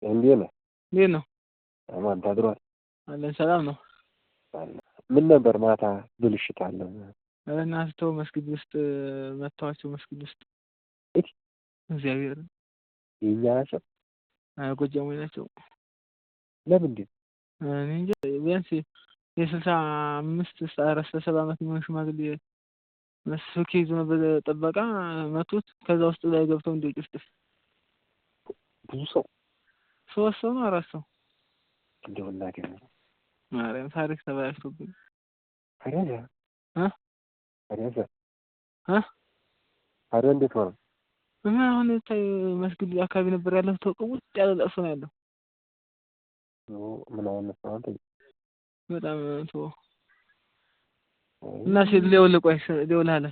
እንዴት ነህ? እንዴት ነው? አማን ታድሯል? አለን ሰላም ነው። ምን ነበር ማታ ብልሽት አለ? እናስተው መስጊድ ውስጥ መታዋቸው መስጊድ ውስጥ እት እግዚአብሔር የኛ ናቸው ጎጃሞች ናቸው። ለምንድን? እኔ እንጃ ቢያንስ የ65 ዓመት የሚሆን ሽማግሌ መስኪ ይዞ በጠበቃ መቱት። ከዛ ውስጥ ላይ ገብተው እንደ ጭፍጭፍ ብዙ ሰው 3 ሰው ነው 4 ሰው እንደው እናቴ ማርያም ታሪክ ተበላሽቶብኝ አረዛ እ አረ እንዴት ሆነ? እና አሁን ታይ መስጊድ አካባቢ ነበር ያለው ተቆውጥ ያለ ለቅሶ ነው ያለው። ምን አይነት ነው አንተ? በጣም እና ሲል ሊወልቆይ ሊወላለ